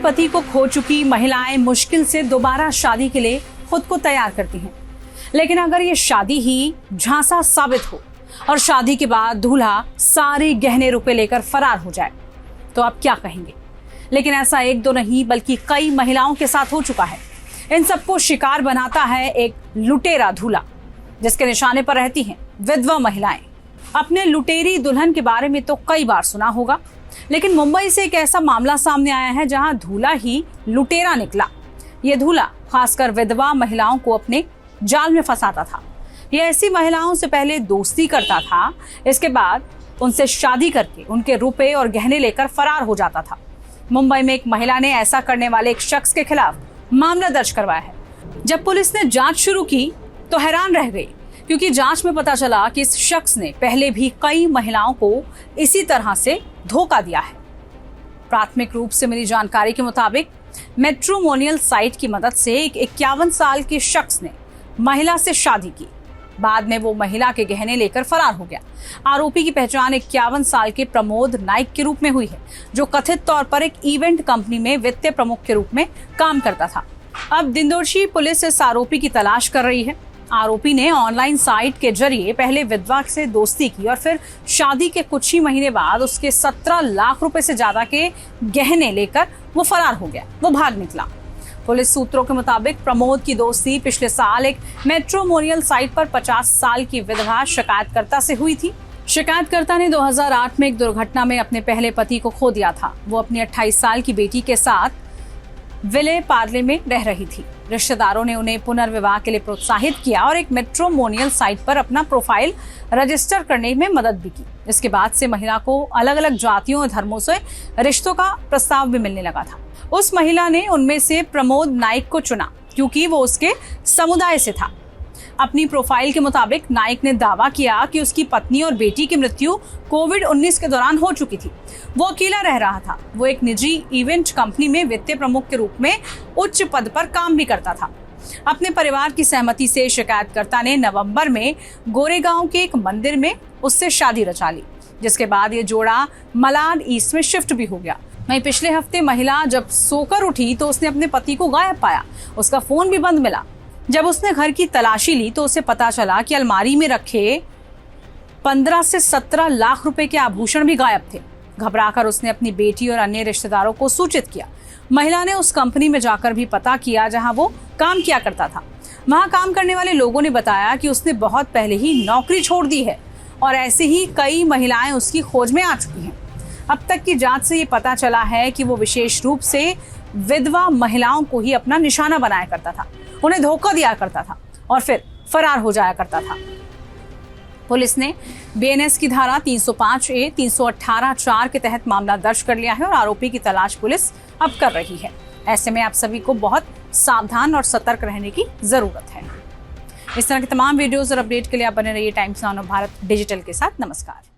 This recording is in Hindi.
पति को खो चुकी महिलाएं मुश्किल से दोबारा शादी के लिए खुद को तैयार करती हैं। लेकिन अगर ये शादी ही झांसा साबित हो और शादी के बाद दूल्हा सारे गहने रुपए लेकर फरार हो जाए तो आप क्या कहेंगे? लेकिन ऐसा एक दो नहीं बल्कि कई महिलाओं के साथ हो चुका है। इन सबको शिकार बनाता है एक लुटेरा दूल्हा, जिसके निशाने पर रहती हैं विधवा महिलाएं। अपने लुटेरी दुल्हन के बारे में तो कई बार सुना होगा, लेकिन मुंबई से एक ऐसा मामला सामने आया है जहां दूल्हा ही लुटेरा निकला। ये दूल्हा खासकर विधवा महिलाओं को अपने जाल में फंसाता था। ये ऐसी महिलाओं से पहले दोस्ती करता था, इसके बाद उनसे शादी करके उनके रुपए और गहने लेकर फरार हो जाता था। मुंबई में एक महिला ने ऐसा करने वाले एक शख्स के खिलाफ मामला दर्ज करवाया है। जब पुलिस ने जांच शुरू की तो हैरान रह गई, क्योंकि जांच में पता चला कि इस शख्स ने पहले भी कई महिलाओं को इसी तरह से धोखा दिया है। प्राथमिक रूप से मिली जानकारी के मुताबिक मैट्रिमोनियल साइट की मदद से एक 51 साल के शख्स ने महिला से शादी की। बाद में वो महिला के गहने लेकर फरार हो गया। आरोपी की पहचान 51 साल के प्रमोद नाइक के रूप में हुई है, जो कथित तौर पर एक इवेंट कंपनी में वित्तीय प्रमुख के रूप में काम करता था। अब दिंदोशी पुलिस इस आरोपी की तलाश कर रही है। आरोपी ने ऑनलाइन साइट के जरिए पहले विधवा से दोस्ती की और फिर शादी के कुछ ही महीने बाद उसके 17 लाख रुपए से ज्यादा के गहने लेकर वो फरार हो गया, वो भाग निकला। पुलिस सूत्रों के मुताबिक प्रमोद की दोस्ती पिछले साल एक मैट्रिमोनियल साइट पर 50 साल की विधवा शिकायतकर्ता से हुई थी। शिकायतकर्ता ने 2008 में एक दुर्घटना में अपने पहले पति को खो दिया था। वो अपनी 28 साल की बेटी के साथ विले पार्ले में रह रही थी। रिश्तेदारों ने उन्हें पुनर्विवाह के लिए प्रोत्साहित किया और एक मैट्रिमोनियल साइट पर अपना प्रोफाइल रजिस्टर करने में मदद भी की। इसके बाद से महिला को अलग अलग जातियों और धर्मों से रिश्तों का प्रस्ताव भी मिलने लगा था। उस महिला ने उनमें से प्रमोद नाइक को चुना, क्योंकि वो उसके समुदाय से था। अपनी प्रोफाइल के मुताबिक नाइक ने दावा किया कि उसकी पत्नी और बेटी की मृत्यु कोविड-19 के दौरान हो चुकी थी। वो अकेला रह रहा था। वो एक निजी इवेंट कंपनी में वित्तीय प्रमुख के रूप में उच्च पद पर काम भी करता था। अपने परिवार की सहमति से शिकायतकर्ता ने नवंबर में गोरेगांव के एक मंदिर में उससे शादी रचा ली, जिसके बाद ये जोड़ा मलाड ईस्ट में शिफ्ट भी हो गया। वहीं पिछले हफ्ते महिला जब सोकर उठी तो उसने अपने पति को गायब पाया। उसका फोन भी बंद मिला। जब उसने घर की तलाशी ली तो उसे पता चला कि अलमारी में रखे 15 से 17 लाख रुपए के आभूषण भी गायब थे। घबराकर उसने अपनी बेटी और अन्य रिश्तेदारों को सूचित किया। महिला ने उस कंपनी में जाकर भी पता किया जहां वो काम किया करता था। वहां काम करने वाले लोगों ने बताया कि उसने बहुत पहले ही नौकरी छोड़ दी है और ऐसे ही कई महिलाएं उसकी खोज में आ चुकी हैं। अब तक की जांच से ये पता चला है कि वो विशेष रूप से विधवा महिलाओं को ही अपना निशाना बनाया करता था, उन्हें धोखा दिया करता था और फिर फरार हो जाया करता था। पुलिस ने बीएनएस की धारा 305A, 318(4) के तहत मामला दर्ज कर लिया है और आरोपी की तलाश पुलिस अब कर रही है। ऐसे में आप सभी को बहुत सावधान और सतर्क रहने की जरूरत है। इस तरह के तमाम वीडियोस और अपडेट के लिए आप बने रहिए टाइम्स नाउ भारत डिजिटल के साथ। नमस्कार।